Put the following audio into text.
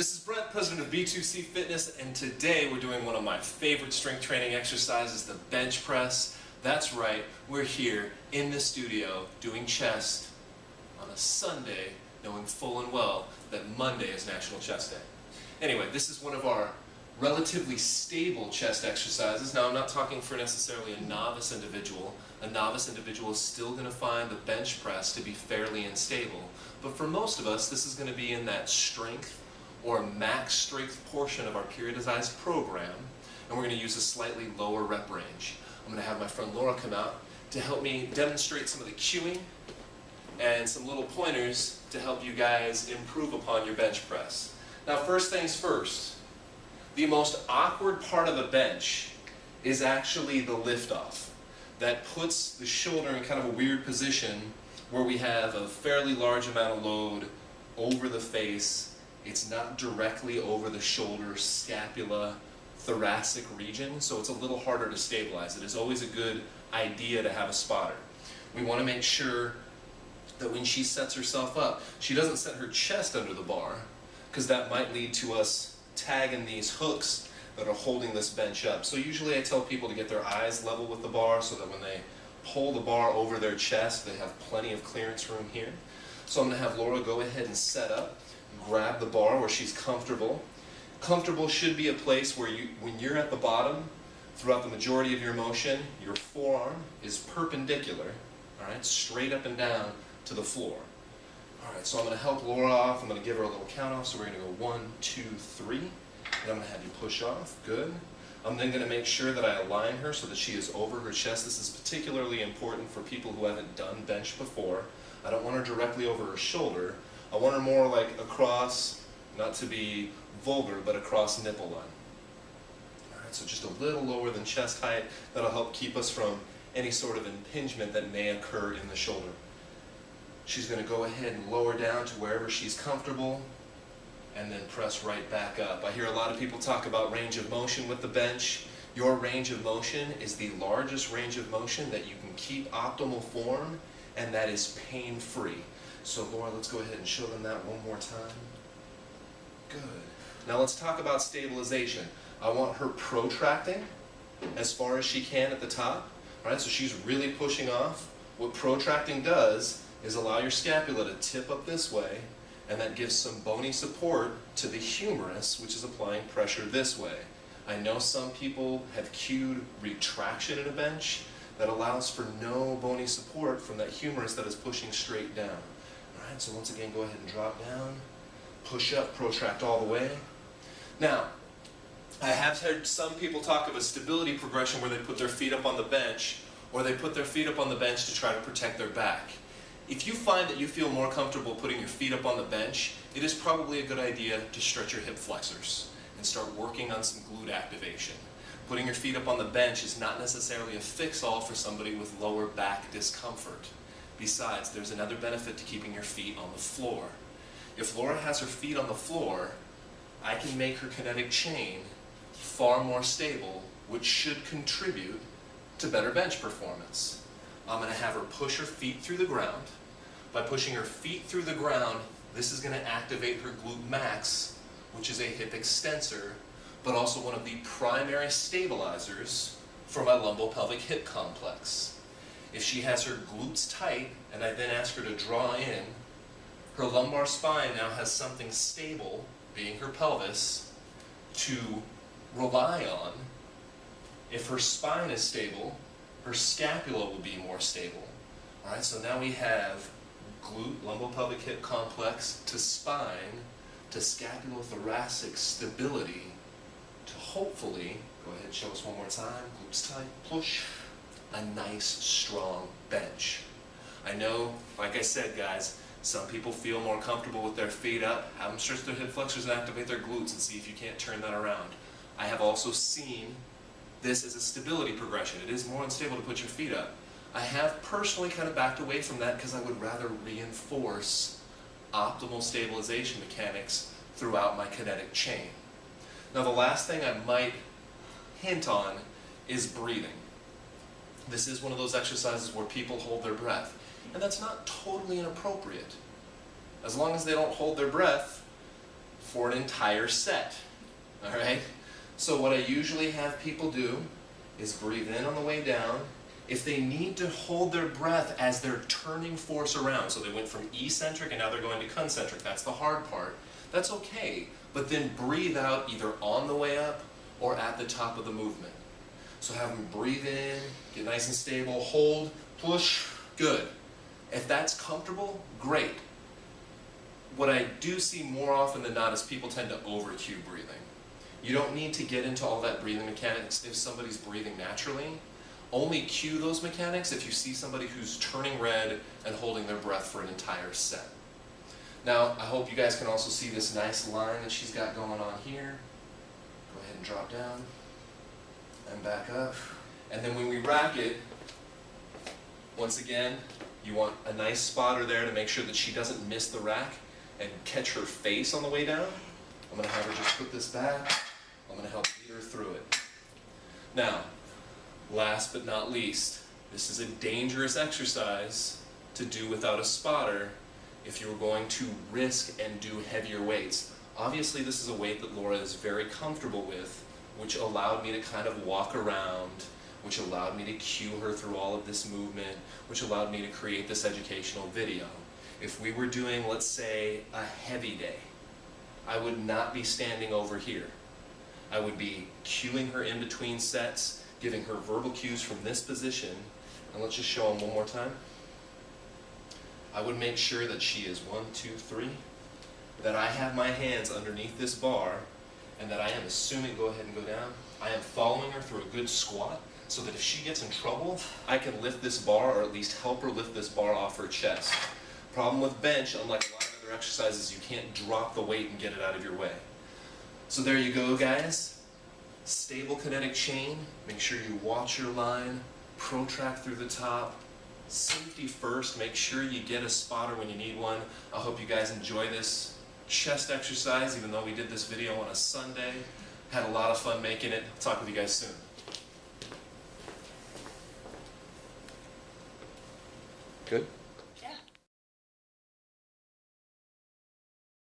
This is Brent, president of B2C Fitness, and today we're doing one of my favorite strength training exercises, the bench press. That's right, we're here in the studio doing chest on a Sunday, knowing full and well that Monday is National Chest Day. Anyway, this is one of our relatively stable chest exercises. Now, I'm not talking for necessarily a novice individual. A novice individual is still going to find the bench press to be fairly unstable. But for most of us, this is going to be in that strength or max strength portion of our periodized program, and we're going to use a slightly lower rep range. I'm going to have my friend Laura come out to help me demonstrate some of the cueing and some little pointers to help you guys improve upon your bench press. Now, first things first, the most awkward part of a bench is actually the liftoff. That puts the shoulder in kind of a weird position where we have a fairly large amount of load over the face. It's not directly over the shoulder, scapula, thoracic region, so it's a little harder to stabilize. It is always a good idea to have a spotter. We want to make sure that when she sets herself up, she doesn't set her chest under the bar, because that might lead to us tagging these hooks that are holding this bench up. So usually I tell people to get their eyes level with the bar so that when they pull the bar over their chest, they have plenty of clearance room here. So I'm going to have Laura go ahead and set up, grab the bar where she's comfortable. Comfortable should be a place where when you're at the bottom, throughout the majority of your motion, your forearm is perpendicular, all right, straight up and down to the floor. All right, so I'm going to help Laura off. I'm going to give her a little count off. So we're going to go 1, 2, 3. And I'm going to have you push off. Good. I'm then going to make sure that I align her so that she is over her chest. This is particularly important for people who haven't done bench before. I don't want her directly over her shoulder. I want her more like across, not to be vulgar, but across nipple line. All right, so just a little lower than chest height. That'll help keep us from any sort of impingement that may occur in the shoulder. She's going to go ahead and lower down to wherever she's comfortable and then press right back up. I hear a lot of people talk about range of motion with the bench. Your range of motion is the largest range of motion that you can keep optimal form, and that is pain-free. So Laura, let's go ahead and show them that one more time. Good. Now let's talk about stabilization. I want her protracting as far as she can at the top. All right, so she's really pushing off. What protracting does is allow your scapula to tip up this way, and that gives some bony support to the humerus, which is applying pressure this way. I know some people have cued retraction in a bench that allows for no bony support from that humerus that is pushing straight down. All right, so once again, go ahead and drop down, push up, protract all the way. Now, I have heard some people talk of a stability progression where they put their feet up on the bench, or they put their feet up on the bench to try to protect their back. If you find that you feel more comfortable putting your feet up on the bench, it is probably a good idea to stretch your hip flexors and start working on some glute activation. Putting your feet up on the bench is not necessarily a fix-all for somebody with lower back discomfort. Besides, there's another benefit to keeping your feet on the floor. If Laura has her feet on the floor, I can make her kinetic chain far more stable, which should contribute to better bench performance. I'm going to have her push her feet through the ground. By pushing her feet through the ground, this is going to activate her glute max, which is a hip extensor, but also one of the primary stabilizers for my lumbopelvic hip complex. If she has her glutes tight, and I then ask her to draw in, her lumbar spine now has something stable, being her pelvis, to rely on. If her spine is stable, her scapula will be more stable. All right, so now we have glute, lumbopelvic hip complex to spine to scapulothoracic stability to hopefully, go ahead and show us one more time, glutes tight, push, a nice strong bench. I know, like I said guys, some people feel more comfortable with their feet up. Have them stretch their hip flexors and activate their glutes and see if you can't turn that around. I have also seen this as a stability progression. It is more unstable to put your feet up. I have personally kind of backed away from that because I would rather reinforce optimal stabilization mechanics throughout my kinetic chain. Now the last thing I might hint on is breathing. This is one of those exercises where people hold their breath, and that's not totally inappropriate. As long as they don't hold their breath for an entire set. All right? So what I usually have people do is breathe in on the way down. If they need to hold their breath as they're turning force around, so they went from eccentric and now they're going to concentric, that's the hard part, that's okay. But then breathe out either on the way up or at the top of the movement. So have them breathe in, get nice and stable, hold, push, good. If that's comfortable, great. What I do see more often than not is people tend to over-cue breathing. You don't need to get into all that breathing mechanics if somebody's breathing naturally. Only cue those mechanics if you see somebody who's turning red and holding their breath for an entire set. Now, I hope you guys can also see this nice line that she's got going on here. Go ahead and drop down and back up. And then when we rack it, once again, you want a nice spotter there to make sure that she doesn't miss the rack and catch her face on the way down. I'm going to have her just put this back. I'm going to help lead her through it. Now, last but not least, this is a dangerous exercise to do without a spotter if you're going to risk and do heavier weights. Obviously, this is a weight that Laura is very comfortable with, which allowed me to kind of walk around, which allowed me to cue her through all of this movement, which allowed me to create this educational video. If we were doing, let's say, a heavy day, I would not be standing over here. I would be cueing her in between sets, giving her verbal cues from this position, and let's just show them one more time. I would make sure that she is 1, 2, 3, that I have my hands underneath this bar, and that I am assuming, go ahead and go down, I am following her through a good squat, so that if she gets in trouble, I can lift this bar, or at least help her lift this bar off her chest. Problem with bench, unlike a lot of other exercises, you can't drop the weight and get it out of your way. So there you go, guys. Stable kinetic chain. Make sure you watch your line, protract through the top. Safety first, make sure you get a spotter when you need one. I hope you guys enjoy this chest exercise, even though we did this video on a Sunday. Had a lot of fun making it. I'll talk with you guys soon. Good?